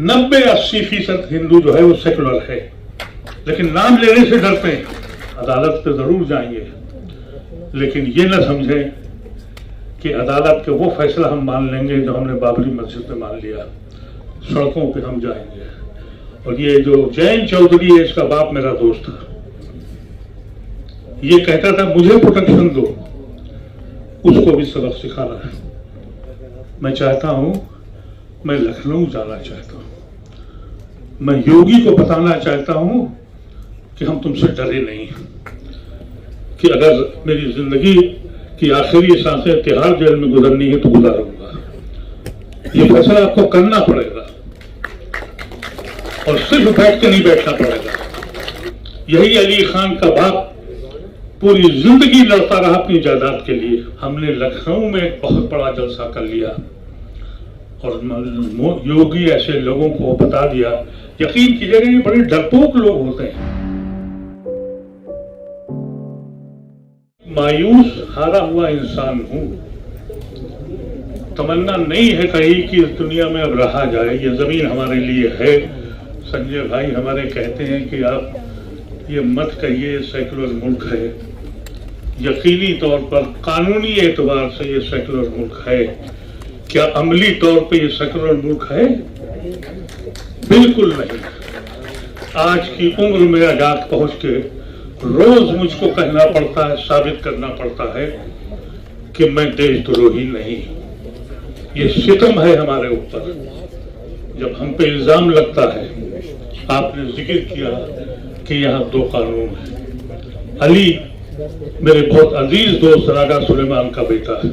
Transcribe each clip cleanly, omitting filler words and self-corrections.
90-80% हिंदू जो है वो सेकुलर है, लेकिन नाम लेने से डरते हैं। अदालत पे जरूर जाएंगे, लेकिन ये न समझें कि अदालत के वो फैसला हम मान लेंगे जो हमने बाबरी मस्जिद में मान लिया। सड़कों पे हम जाएंगे। और ये जो जैन चौधरी है, इसका बाप मेरा दोस्त था। ये कहता था मुझे प्रोटेक्शन दो, उसको भी सबक सिखाना है। मैं चाहता हूं, मैं लखनऊ जाना चाहता हूं, मैं योगी को बताना चाहता हूं कि हम तुमसे डरे नहीं, कि अगर मेरी जिंदगी की आखिरी सांसें तिहाड़ जेल में गुजरनी है तो गुजारूंगा। ये फैसला आपको करना पड़ेगा और सिर्फ बैठ के नहीं बैठना पड़ेगा। यही अली खान का बाप पूरी जिंदगी लड़ता रहा अपनी जायदाद के लिए। हमने लखनऊ में एक बहुत बड़ा जलसा कर लिया और योगी ऐसे लोगों को बता दिया। यकीन कीजिएगा, ये बड़े डरपोक लोग होते हैं। मायूस हारा हुआ इंसान हूं। तमन्ना नहीं है कहीं कि इस दुनिया में अब रहा जाए। ये जमीन हमारे लिए है। संजय भाई हमारे कहते हैं कि आप ये मत कहिए सेकुलर मुल्क है। यकीनी तौर पर कानूनी एतबार से ये सेकुलर मुल्क है। क्या अमली तौर पे ये सेकुलर मुल्क है? बिल्कुल नहीं। आज की उम्र में आजाद पहुंच के रोज मुझको कहना पड़ता है, साबित करना पड़ता है कि मैं देशद्रोही नहीं। ये सितम है हमारे ऊपर जब हम पे इल्जाम लगता है। आपने जिक्र किया कि यहाँ 2 कानून है। अली मेरे बहुत अजीज दोस्त रागा सुलेमान का बेटा है,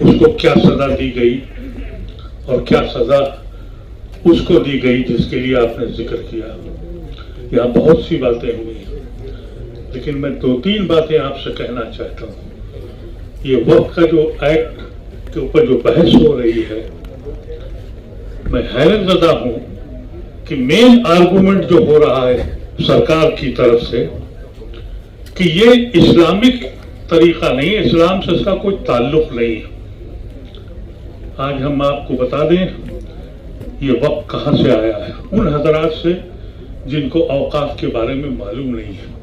उसको क्या सजा दी गई और क्या सजा उसको दी गई जिसके लिए आपने जिक्र किया। यहाँ बहुत सी बातें हुई, लेकिन मैं 2-3 बातें आपसे कहना चाहता हूँ। ये वक्त का जो एक्ट के ऊपर जो बहस हो रही है, मैं हैरत ज़दा हूं कि मेन आर्गुमेंट जो हो रहा है सरकार की तरफ से कि ये इस्लामिक तरीका नहीं है, इस्लाम से इसका कोई ताल्लुक नहीं है। आज हम आपको बता दें ये वक्त कहां से आया है। उन हजरात से जिनको औकाफ के बारे में मालूम नहीं है।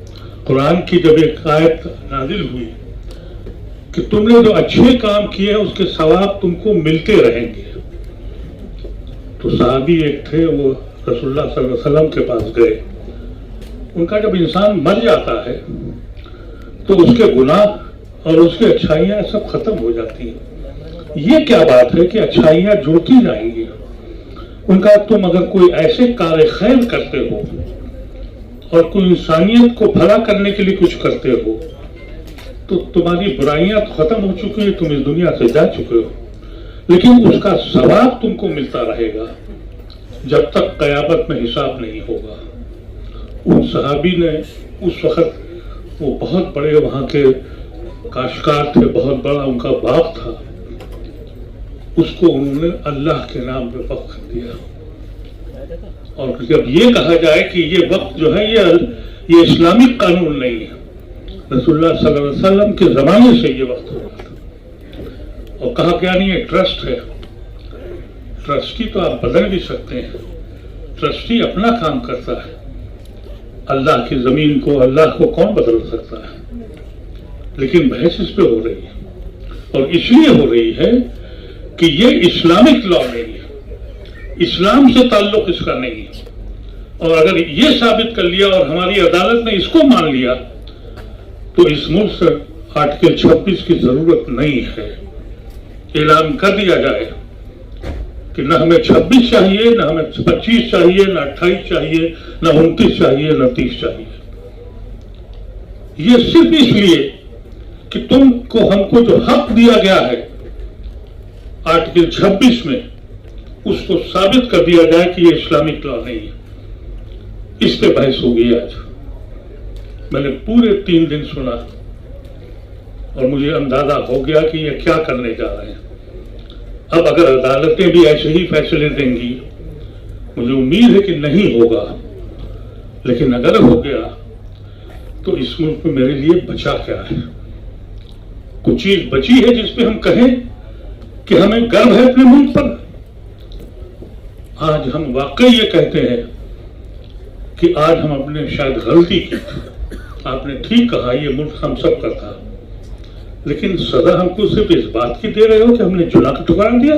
कुरान की जब एक आयत नाजिल हुई कि तुमने जो अच्छे काम किए हैं उसके सवाब तुमको मिलते रहेंगे, तो साहबी एक थे, वो रसूलुल्लाह सल्लल्लाहु अलैहि वसल्लम के पास गए। उनका जब इंसान मर जाता है तो उसके गुनाह और उसकी अच्छाइयां सब खत्म हो जाती हैं। ये क्या बात है कि अच्छाइयां जुड़ती जाएंगी। उनका तुम अगर कोई ऐसे कार्य खैर करते हो और कोई इंसानियत को भला करने के लिए कुछ करते हो तो तुम्हारी बुराइयां खत्म हो चुकी है, तुम इस दुनिया से जा चुके हो, लेकिन उसका सवाब तुमको मिलता रहेगा जब तक कयामत में हिसाब नहीं होगा। उन सहाबी ने उस वक्त, वो बहुत बड़े वहां के काश्तकार थे, बहुत बड़ा उनका बाग था, उसको उन्होंने अल्लाह के नाम पे वक्फ कर दिया। और जब ये कहा जाए कि ये वक्त जो है ये इस्लामिक कानून नहीं है, रसूलुल्लाह सल्लल्लाहु अलैहि वसल्लम के जमाने से ये वक्त हो रहा था। और कहा क्या नहीं है, ट्रस्ट है। ट्रस्टी तो आप बदल भी सकते हैं, ट्रस्टी अपना काम करता है। अल्लाह की जमीन को, अल्लाह को कौन बदल सकता है? लेकिन बहस इस पे हो रही है और इसलिए हो रही है कि ये इस्लामिक लॉ नहीं है, इस्लाम से ताल्लुक इसका नहीं है। और अगर ये साबित कर लिया और हमारी अदालत ने इसको मान लिया तो इस मुल्क से आर्टिकल 26 की जरूरत नहीं है। ऐलान कर दिया जाए कि न हमें 26 चाहिए, न हमें 25 चाहिए, न 28 चाहिए, न 29 चाहिए, न 30 चाहिए। ये सिर्फ इसलिए कि तुमको, हमको जो हक दिया गया है आर्टिकल 26 में, उसको साबित कर दिया जाए कि ये इस्लामिक लॉ नहीं है। इस पे बहस होगी आज। मैंने पूरे 3 दिन सुना और मुझे अंदाजा हो गया कि ये क्या करने जा रहे हैं। अब अगर अदालतें भी ऐसे ही फैसले देंगी, मुझे उम्मीद है कि नहीं होगा, लेकिन अगर हो गया तो इस मुल्क में मेरे लिए बचा क्या है? कुछ चीज बची है जिसपे हम कहें कि हमें गर्व है अपने मुल्क पर? आज हम वाकई ये कहते हैं कि आज हम अपने शायद गलती की। आपने ठीक कहा, ये मुल्क हम सब का था, लेकिन सजा हमको सिर्फ इस बात की दे रहे हो कि हमने जुला का ठुकरा दिया?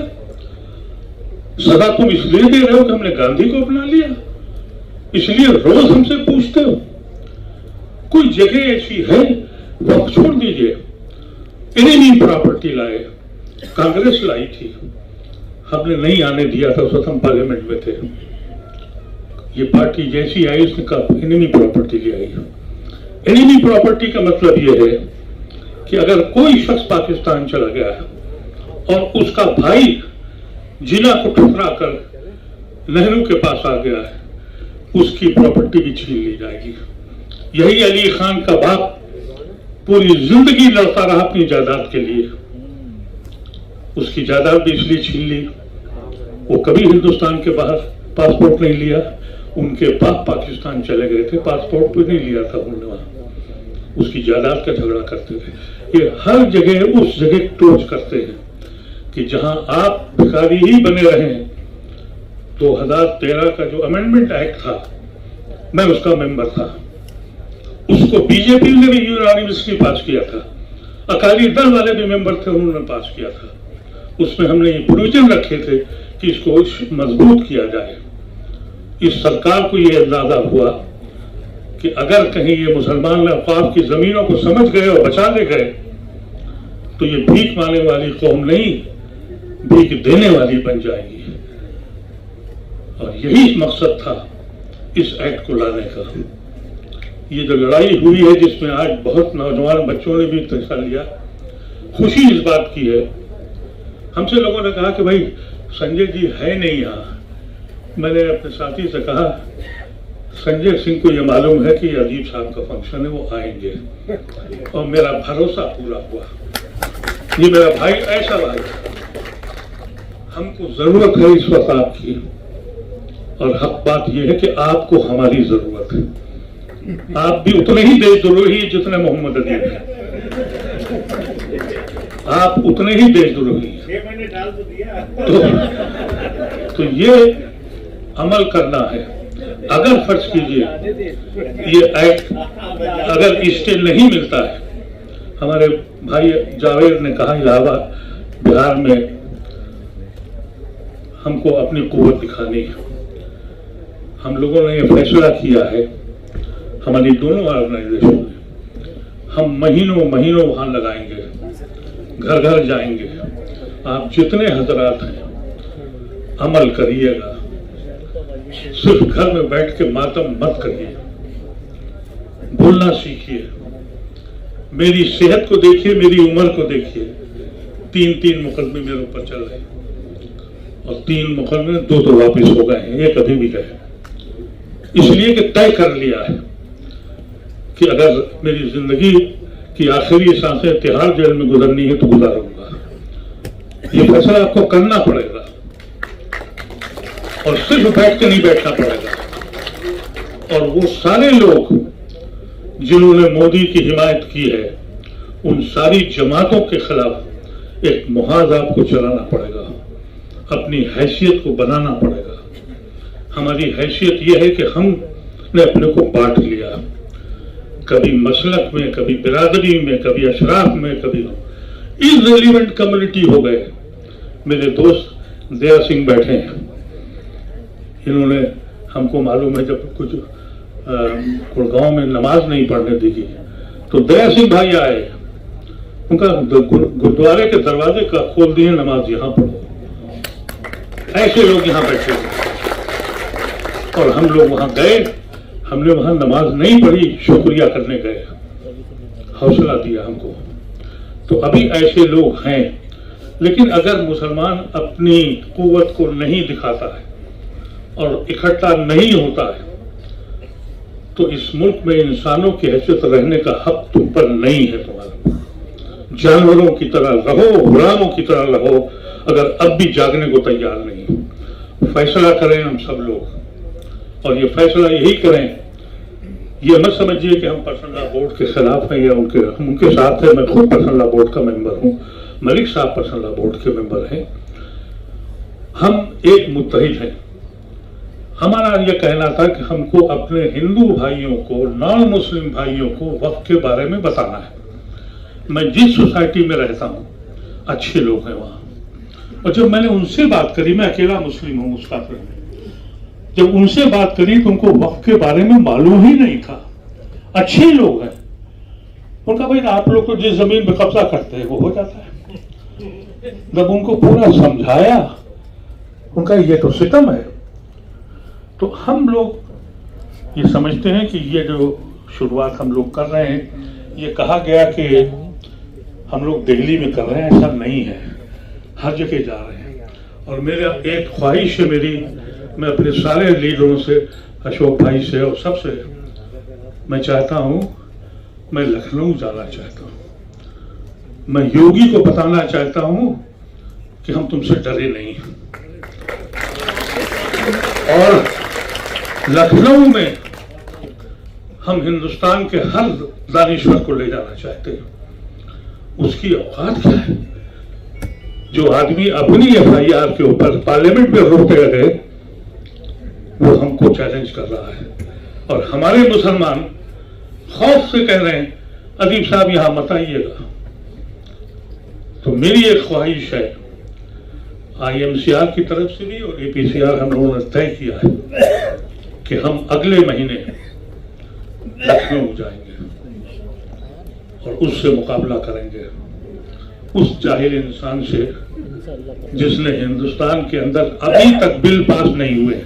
सजा तुम इसलिए दे रहे हो कि हमने गांधी को अपना लिया? इसलिए रोज हमसे पूछते हो? कोई जगह ऐसी है, वक्त छोड़ दीजिए। एनिमी प्रॉपर्टी लाए, कांग्रेस लाई थी, हमने नहीं आने दिया था, उस वक्त हम पार्लियामेंट में थे। ये पार्टी जैसी आई उसने कहा एनिमी प्रॉपर्टी ले आई। एनिमी प्रॉपर्टी का मतलब ये है कि अगर कोई शख्स पाकिस्तान चला गया है और उसका भाई जिला को ठुकरा कर नेहरू के पास आ गया है, उसकी प्रॉपर्टी भी छीन ली जाएगी। यही अली खान का बाप पूरी जिंदगी लड़ता रहा अपनी जायदाद के लिए, उसकी जायदाद भी इसलिए छीन ली। वो कभी हिंदुस्तान के बाहर पासपोर्ट नहीं लिया, उनके बाप पाकिस्तान चले गए थे, पासपोर्ट भी नहीं लिया था उन्होंने, वहां उसकी जायदाद का झगड़ा करते थे। ये हर जगह उस जगह टोच करते हैं कि जहां आप भिखारी ही बने रहे। 2013 का जो अमेंडमेंट एक्ट था, मैं उसका मेंबर था, उसको बीजेपी ने भी यूनानिमसली पास किया था, अकाली दल वाले भी मेंबर थे, उन्होंने पास किया था। उसमें हमने ये प्रोविजन रखे थे कि इसको मजबूत किया जाए। इस सरकार को ये अंदाजा हुआ कि अगर कहीं ये मुसलमान अफवाद की जमीनों को समझ गए और बचा ले गए तो ये भीख मांगने वाली कौम नहीं, भीख देने वाली बन जाएगी। और यही मकसद था इस एक्ट को लाने का। ये जो लड़ाई हुई है जिसमें आज बहुत नौजवान बच्चों ने भी हिस्सा लिया, खुशी इस बात की है। हमसे लोगों ने कहा कि भाई संजय जी है नहीं यहाँ। मैंने अपने साथी से कहा संजय सिंह को ये मालूम है कि अजीब साहब का फंक्शन है, वो आएंगे, और मेरा भरोसा पूरा हुआ। ये मेरा भाई ऐसा भाई, हमको जरूरत है इस वक्त आपकी, और हक बात यह है कि आपको हमारी जरूरत है। आप भी उतने ही देशद्रोही जितने मोहम्मद अली हैं, आप उतने ही देशद्रोही हैं। तो ये अमल करना है। अगर फर्ज कीजिए ये एक्ट अगर स्टे नहीं मिलता है, हमारे भाई जावेद ने कहा इलाहाबाद बिहार में हमको अपनी कुव्वत दिखानी है। हम लोगों ने ये फैसला किया है, हमारी दोनों ऑर्गेनाइजेशन ने, हम महीनों महीनों वहां लगाएंगे, घर घर जाएंगे। आप जितने हजरात हैं अमल करिएगा, सिर्फ घर में बैठ के मातम मत करिए, बोलना सीखिए। मेरी सेहत को देखिए, मेरी उम्र को देखिए। 3 मुकदमे मेरे ऊपर चल रहे हैं और 3 मुकदमे 2 तो वापिस हो गए हैं, एक अभी भी गए। इसलिए कि तय कर लिया है कि अगर मेरी जिंदगी की आखिरी सांसें तिहाड़ जेल में गुजरनी है तो गुजारूंगा। ये फैसला आपको करना पड़ेगा और सिर्फ बैठ के नहीं बैठना पड़ेगा। और वो सारे लोग जिन्होंने मोदी की हिमायत की है, उन सारी जमातों के खिलाफ एक मुहाज आपको चलाना पड़ेगा, अपनी हैसियत को बनाना पड़ेगा। हमारी हैसियत यह है कि हमने अपने को बांट लिया, कभी मसलक में, कभी बिरादरी में, कभी अशराफ में, कभी इररिलेवेंट कम्युनिटी हो गए। मेरे दोस्त दया सिंह बैठे हैं, इन्होंने हमको मालूम है जब कुछ गुड़गांव में नमाज नहीं पढ़ने दी तो दया सिंह भाई आए, उनका गुरुद्वारे के दरवाजे का खोल दिए, नमाज यहां पढ़ो। ऐसे लोग यहां बैठे थे और हम लोग वहां गए, हमने वहां नमाज नहीं पढ़ी, शुक्रिया करने गए, हौसला दिया हमको। तो अभी ऐसे लोग हैं। लेकिन अगर मुसलमान अपनी कुव्वत को नहीं दिखाता है और इकट्ठा नहीं होता है तो इस मुल्क में इंसानों की हैसियत रहने का हक तुम पर नहीं है। तुम्हारा जानवरों की तरह रहो, गुलामों की तरह रहो, अगर अब भी जागने को तैयार नहीं। फैसला करें हम सब लोग, और ये फैसला यही करें। ये मत समझिए कि हम पर्सनल लॉ बोर्ड के खिलाफ हैं या हम उनके साथ हैं। मैं खुद पर्सनल लॉ बोर्ड का मेंबर हूं, मलिक साहब पर्सनल लॉ बोर्ड के मेंबर हैं। हम एक मुत्तहिद हैं, हमारा ये कहना था कि हमको अपने हिंदू भाइयों को, नॉन मुस्लिम भाइयों को वक्फ के बारे में बताना है। मैं जिस सोसाइटी में रहता हूँ अच्छे लोग हैं वहाँ, और जब मैंने उनसे बात करी, मैं अकेला मुस्लिम हूँ उस काफिले में, जब उनसे बात करी तो उनको वक्फ के बारे में मालूम ही नहीं था। अच्छे लोग हैं। उनका भाई आप लोग तो जिस जमीन पे कब्जा करते हैं वो हो जाता है। जब उनको पूरा समझाया, उनका ये तो सितम है। तो हम लोग ये समझते हैं कि ये जो शुरुआत हम लोग कर रहे हैं, ये कहा गया कि हम लोग दिल्ली में कर रहे हैं, ऐसा नहीं है, हर जगह जा रहे हैं। और मेरा एक ख्वाहिश है मेरी, मैं अपने सारे लीडरों से, अशोक भाई से और सबसे, मैं चाहता हूं, मैं लखनऊ जाना चाहता हूं। मैं योगी को बताना चाहता हूं कि हम तुमसे डरे नहीं। और लखनऊ में हम हिंदुस्तान के हर दानिश्वर को ले जाना चाहते हैं। उसकी औकात क्या है? जो आदमी अपनी FIR के ऊपर पार्लियामेंट में रोकते रहे, वो हमको चैलेंज कर रहा है। और हमारे मुसलमान खौफ से कह रहे हैं अदीब साहब यहां मत आइएगा। तो मेरी एक ख्वाहिश है, IMCR की तरफ से भी और APCR हम लोगों ने तय किया है कि हम अगले महीने लखनऊ जाएंगे और उससे मुकाबला करेंगे, उस जाहिल इंसान से जिसने हिंदुस्तान के अंदर अभी तक बिल पास नहीं हुए।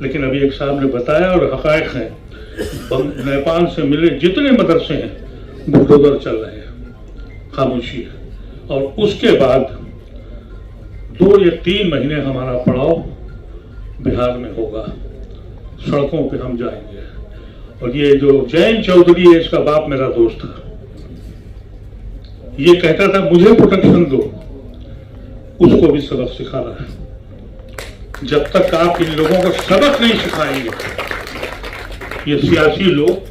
लेकिन अभी एक साहब ने बताया और हकायक हैं, नेपाल से मिले जितने मदरसे हैं बुलडोजर चल रहे हैं, खामोशी है। और उसके बाद 2 या 3 महीने हमारा पड़ाव बिहार में होगा, सड़कों पे हम जाएंगे। और ये जो जैन चौधरी है, इसका बाप मेरा दोस्त था, ये कहता था मुझे प्रोटेक्शन दो, उसको भी सबक सिखाना है। जब तक आप इन लोगों को सबक नहीं सिखाएंगे, ये सियासी लोग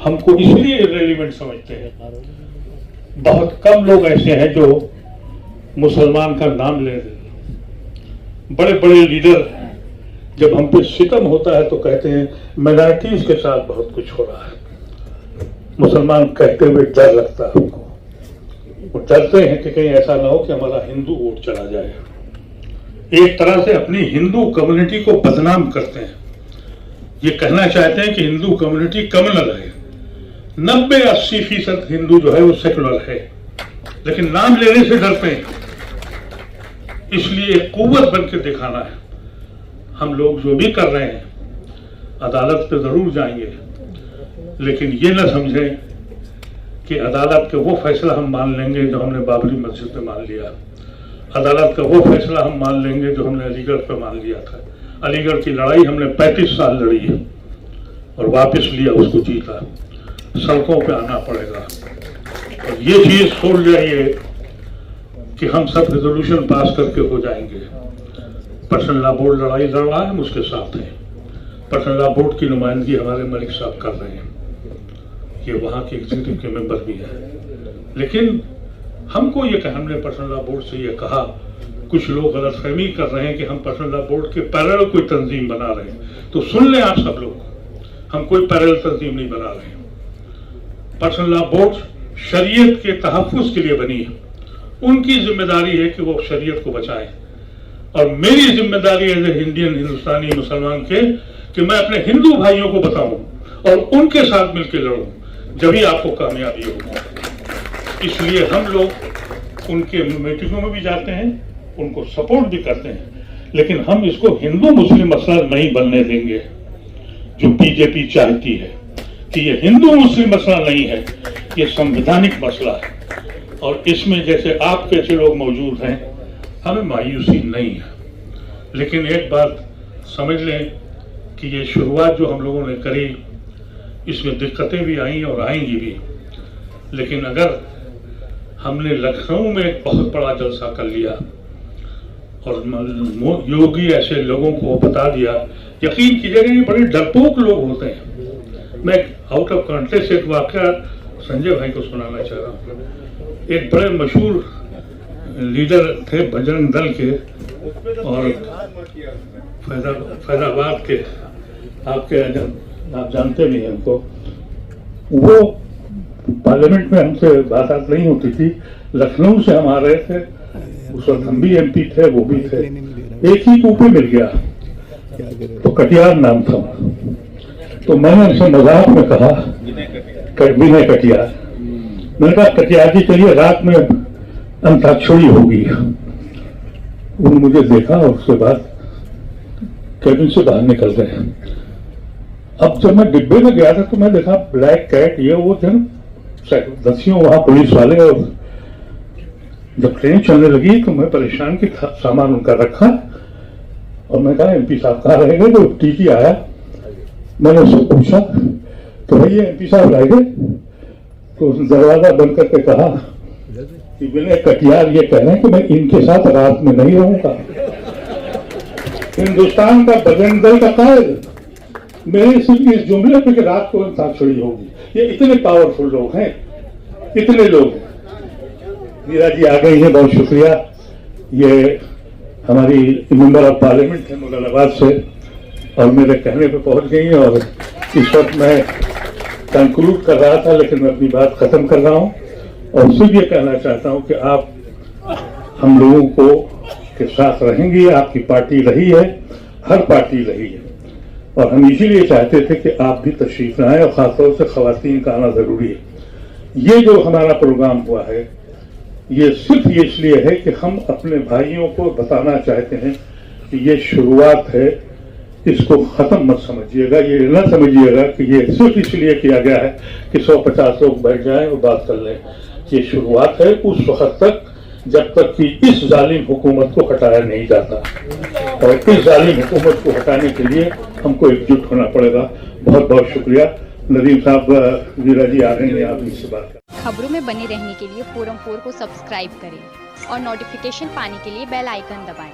हमको इसलिए इर्रेलेवेंट समझते हैं। बहुत कम लोग ऐसे हैं जो मुसलमान का नाम ले रहे हैं। बड़े बड़े लीडर जब हम पे सितम होता है तो कहते हैं माइनॉरिटीज के साथ बहुत कुछ हो रहा है। मुसलमान कहते हुए डर लगता है हमको, वो डरते हैं कि कहीं ऐसा ना हो कि हमारा हिंदू वोट चला जाए। एक तरह से अपनी हिंदू कम्युनिटी को बदनाम करते हैं। ये कहना चाहते हैं कि हिंदू कम्युनिटी कम्युनल है। 90-80% हिंदू जो है वो सेकुलर है, लेकिन नाम लेने से डरते हैं। इसलिए एक कुव्वत बन के दिखाना है। हम लोग जो भी कर रहे हैं, अदालत पे जरूर जाएंगे, लेकिन ये न समझें कि अदालत का वो फैसला हम मान लेंगे जो हमने बाबरी मस्जिद पे मान लिया। अदालत का वो फैसला हम मान लेंगे जो हमने अलीगढ़ पे मान लिया था। अलीगढ़ की लड़ाई हमने 35 साल लड़ी है और वापस लिया, उसको जीता। सड़कों पे आना पड़ेगा। और ये चीज छोड़ जाइए कि हम सब रेजोल्यूशन पास करके हो जाएंगे। पर्सनल लॉ बोर्ड लड़ाई लड़ रहा है, हम उसके साथ हैं। पर्सनल लॉ बोर्ड की नुमाइंदगी हमारे मलिक साहब कर रहे हैं, ये वहाँ के एग्जीक्यूटिव के मेंबर भी हैं। लेकिन हमको ये कहा, हमने पर्सनल लॉ बोर्ड से ये कहा, कुछ लोग गलतफहमी कर रहे हैं कि हम पर्सनल लॉ बोर्ड के पैरेलल कोई तंजीम बना रहे हैं। तो सुन लें आप सब लोग, हम कोई पैरेलल तंजीम नहीं बना रहे हैं। पर्सनल लॉ बोर्ड शरीयत के तहफ्फुज़ के लिए बनी है। उनकी जिम्मेदारी है कि वो शरीयत को बचाएं, और मेरी जिम्मेदारी है इंडियन हिंदुस्तानी मुसलमान के कि मैं अपने हिंदू भाइयों को बताऊं और उनके साथ मिलकर लड़ूं, जब ही आपको कामयाबी होगी। इसलिए हम लोग उनके मीटिंगों में भी जाते हैं, उनको सपोर्ट भी करते हैं, लेकिन हम इसको हिंदू मुस्लिम मसला नहीं बनने देंगे जो बीजेपी चाहती है कि ये हिंदू मुस्लिम मसला नहीं है, ये संवैधानिक मसला है। और इसमें जैसे आप कैसे लोग मौजूद हैं, हमें मायूसी नहीं है। लेकिन एक बात समझ लें कि ये शुरुआत जो हम लोगों ने करी, इसमें दिक्कतें भी आई और आएंगी भी। लेकिन अगर हमने लखनऊ में एक बहुत बड़ा जलसा कर लिया और योगी ऐसे लोगों को बता दिया, यकीन कीजिएगा ये बड़े डरपोक लोग होते हैं। मैं आउट ऑफ कॉन्टेक्स्ट एक वाकया संजय भाई को सुनाना चाह रहा हूँ। एक बड़े मशहूर लीडर थे बजरंग दल के, और फैजाबाद के आपके आप जानते भी हैं उनको, वो पार्लियामेंट में हमसे बात नहीं होती थी। लखनऊ से हम आ रहे थे, उस वक्त हम भी MP थे, वो भी थे। एक ही कूपे मिल गया, तो कटियार नाम था। तो मैंने उनसे मजाक में कहा, विनय कटियार, मैंने कहा कटियार जी चलिए रात में अंताक्षरी होगी। उन्होंने मुझे देखा और उसके बाद कैबिन से बाहर निकल गए। अब जब मैं डिब्बे में गया था तो मैं देखा ब्लैक कैट ये वो जन दसियों वहां पुलिस वाले, और जब ट्रेन चलने लगी तो मैं परेशान कि सामान उनका रखा और मैं कहा MP साहब कहाँ रहेंगे। तो TT आया, मैंने उससे पूछा तो भैया MP साहब रह गए। तो उसने दरवाजा बंद करके कहा कि विनय कटियार ये कह रहे हैं कि मैं इनके साथ रात में नहीं रहूंगा। हिंदुस्तान का बजरंग दल का कायद मेरे सिर्फ इस जुमले पे कि रात को अंताक्षरी होगी। ये इतने पावरफुल लोग हैं, इतने लोग। मीरा जी आ गई हैं, बहुत शुक्रिया। ये हमारी मेंबर ऑफ पार्लियामेंट है मुगलाबाद से और मेरे कहने पे पहुंच गई हैं। और इस वक्त मैं कंक्लूड कर रहा था लेकिन मैं अपनी बात खत्म कर रहा हूं और सिर्फ ये कहना चाहता हूं कि आप हम लोगों को के साथ रहेंगी। आपकी पार्टी रही है, हर पार्टी रही है, और हम इसीलिए चाहते थे कि आप भी तशरीफ लाएं और खासतौर से खवातीन का आना जरूरी है। ये जो हमारा प्रोग्राम हुआ है ये सिर्फ इसलिए है कि हम अपने भाइयों को बताना चाहते हैं कि ये शुरुआत है, इसको खत्म मत समझिएगा। ये न समझिएगा कि ये सिर्फ इसलिए किया गया है कि 150 लोग बैठ जाएं और बात कर लें। ये शुरुआत है उस वक्त तक जब तक कि इस जालिम हुकूमत को हटाया नहीं जाता, और इस जालिम हुकूमत को हटाने के लिए हमको एकजुट होना पड़ेगा। बहुत बहुत शुक्रिया। नदीम साहब, वीरा जी आ रहे हैं, आप इससे बात करें। खबरों में बने रहने के लिए फोरम 4 को सब्सक्राइब करें और नोटिफिकेशन पाने के लिए बेल आइकन दबाएं।